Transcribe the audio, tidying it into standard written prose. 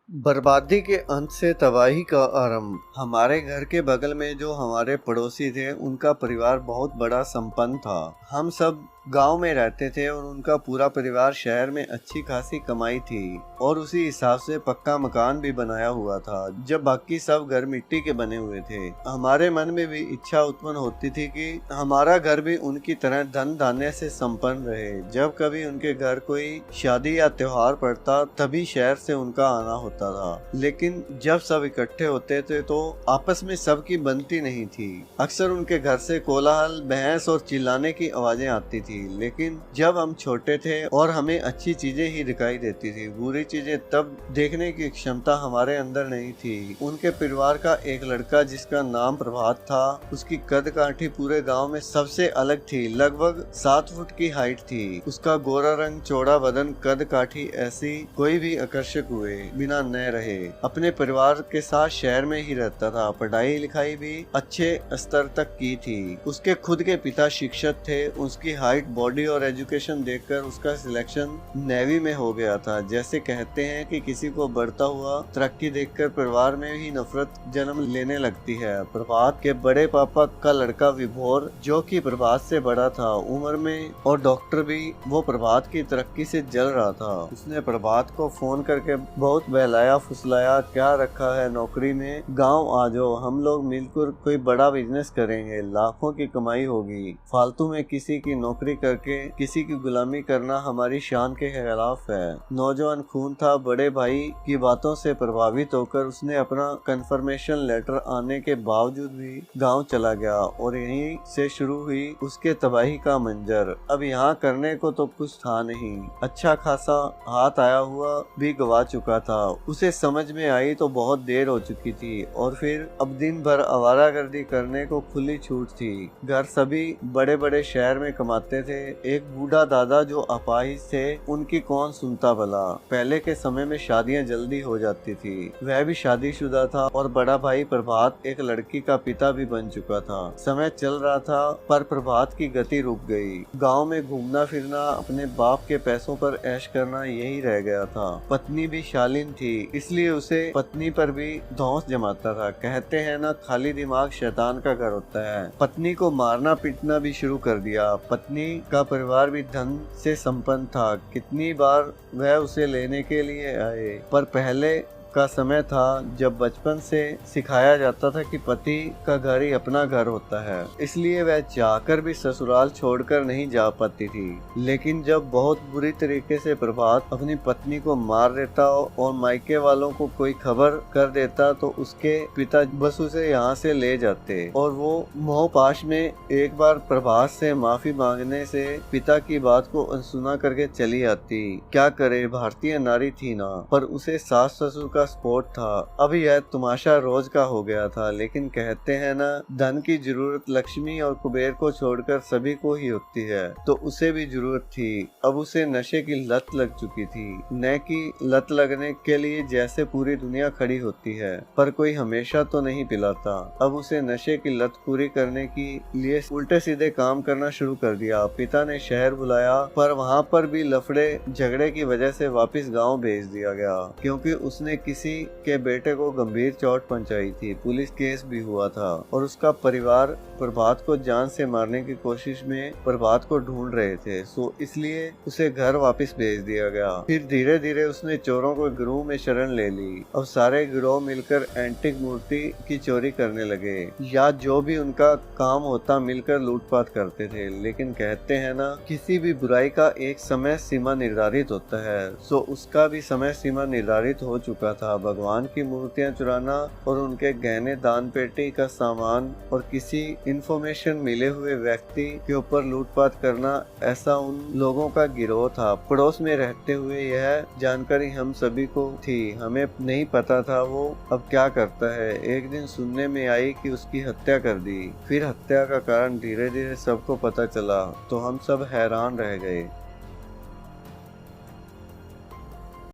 बर्बादी के अंत से तबाही का आरंभ। हमारे घर के बगल में जो हमारे पड़ोसी थे उनका परिवार बहुत बड़ा संपन्न था। हम सब गांव में रहते थे और उनका पूरा परिवार शहर में अच्छी खासी कमाई थी और उसी हिसाब से पक्का मकान भी बनाया हुआ था, जब बाकी सब घर मिट्टी के बने हुए थे। हमारे मन में भी इच्छा उत्पन्न होती थी कि हमारा घर भी उनकी तरह धन धान्य से संपन्न रहे। जब कभी उनके घर कोई शादी या त्योहार पड़ता तभी शहर से उनका आना होता था, लेकिन जब सब इकट्ठे होते थे तो आपस में सबकी बनती नहीं थी। अक्सर उनके घर से कोलाहल, बहस और चिल्लाने की आवाजें आती थी। लेकिन जब हम छोटे थे और हमें अच्छी चीजें ही दिखाई देती थी, बुरी चीजें तब देखने की क्षमता हमारे अंदर नहीं थी। उनके परिवार का एक लड़का जिसका नाम प्रभात था, उसकी कद काठी पूरे गांव में सबसे अलग थी। लगभग 7 फुट की हाइट थी। उसका गोरा रंग, चौड़ा बदन, कद काठी ऐसी कोई भी आकर्षक हुए बिना न रहे। अपने परिवार के साथ शहर में ही रहता था। पढ़ाई लिखाई भी अच्छे स्तर तक की थी। उसके खुद के पिता शिक्षक थे। उसकी हाइट, बॉडी और एजुकेशन देखकर उसका सिलेक्शन नेवी में हो गया था। जैसे कहते हैं कि किसी को बढ़ता हुआ तरक्की देखकर परिवार में ही नफरत जन्म लेने लगती है। प्रभात के बड़े पापा का लड़का विभोर, जो कि प्रभात से बड़ा था उम्र में और डॉक्टर भी, वो प्रभात की तरक्की से जल रहा था। उसने प्रभात को फोन करके बहुत बहलाया फुसलाया, क्या रखा है नौकरी में, गांव आ जाओ, हम लोग मिलकर कोई बड़ा बिजनेस करेंगे, लाखों की कमाई होगी। फालतू में किसी की नौकरी करके किसी की गुलामी करना हमारी शान के खिलाफ है। नौजवान खून था। बड़े भाई की बातों से प्रभावित होकर उसने अपना कंफर्मेशन लेटर आने के बावजूद भी गांव चला गया और यहीं से शुरू हुई उसके तबाही का मंजर। अब यहाँ करने को तो कुछ था नहीं। अच्छा खासा हाथ आया हुआ भी गवा चुका था। उसे समझ में आई तो बहुत देर हो चुकी थी और फिर अब दिन भर आवारागर्दी करने को खुली छूट थी। घर सभी बड़े बड़े शहर में कमाते थे। एक बूढ़ा दादा जो अपाहिज थे, उनकी कौन सुनता भला। पहले के समय में शादियां जल्दी हो जाती थी। वह भी शादीशुदा था और बड़ा भाई प्रभात एक लड़की का पिता भी बन चुका था। समय चल रहा था पर प्रभात की गति रुक गई। गांव में घूमना फिरना, अपने बाप के पैसों पर ऐश करना यही रह गया था। पत्नी भी शालीन थी, इसलिए उसे पत्नी पर भी धौंस जमाता था। कहते हैं ना, खाली दिमाग शैतान का घर होता है। पत्नी को मारना पीटना भी शुरू कर दिया। पत्नी का परिवार भी धन से संपन्न था। कितनी बार वह उसे लेने के लिए आए, पर पहले का समय था जब बचपन से सिखाया जाता था कि पति का घर ही अपना घर होता है, इसलिए वह चाहकर भी ससुराल छोड़कर नहीं जा पाती थी। लेकिन जब बहुत बुरी तरीके से प्रभात अपनी पत्नी को मार देता और मायके वालों को कोई खबर कर देता तो उसके पिता बस उसे यहाँ से ले जाते और वो मोहपाश में एक बार प्रभात से माफी मांगने से पिता की बात को अनसुना करके चली आती। क्या करे, भारतीय नारी थी ना, पर उसे सास ससुर का स्पोर्ट था। अब यह तमाशा रोज का हो गया था। लेकिन कहते हैं ना, धन की जरूरत लक्ष्मी और कुबेर को छोड़कर सभी को ही होती है, तो उसे भी जरूरत थी। अब उसे नशे की लत लग चुकी थी। न कि लत लगने के लिए जैसे पूरी दुनिया खड़ी होती है, पर कोई हमेशा तो नहीं पिलाता। अब उसे नशे की लत पूरी करने के लिए उल्टे सीधे काम करना शुरू कर दिया। पिता ने शहर बुलाया, पर वहाँ पर भी लफड़े झगड़े की वजह से वापस गाँव भेज दिया गया, क्योंकि उसने किसी के बेटे को गंभीर चोट पहुंचाई थी। पुलिस केस भी हुआ था और उसका परिवार प्रभात को जान से मारने की कोशिश में प्रभात को ढूंढ रहे थे, सो इसलिए उसे घर वापस भेज दिया गया। फिर धीरे धीरे उसने चोरों को गिरोह में शरण ले ली। अब सारे गिरोह मिलकर एंटिक मूर्ति की चोरी करने लगे, या जो भी उनका काम होता मिलकर लूटपाट करते थे। लेकिन कहते हैं ना, किसी भी बुराई का एक समय सीमा निर्धारित होता है, सो उसका भी समय सीमा निर्धारित हो चुका था। भगवान की मूर्तियां चुराना और उनके गहने, दान पेटी का सामान और किसी इंफॉर्मेशन मिले हुए व्यक्ति के ऊपर लूटपाट करना, ऐसा उन लोगों का गिरोह था। पड़ोस में रहते हुए यह जानकारी हम सभी को थी। हमें नहीं पता था वो अब क्या करता है। एक दिन सुनने में आई कि उसकी हत्या कर दी। फिर हत्या का कारण धीरे धीरे सबको पता चला तो हम सब हैरान रह गए।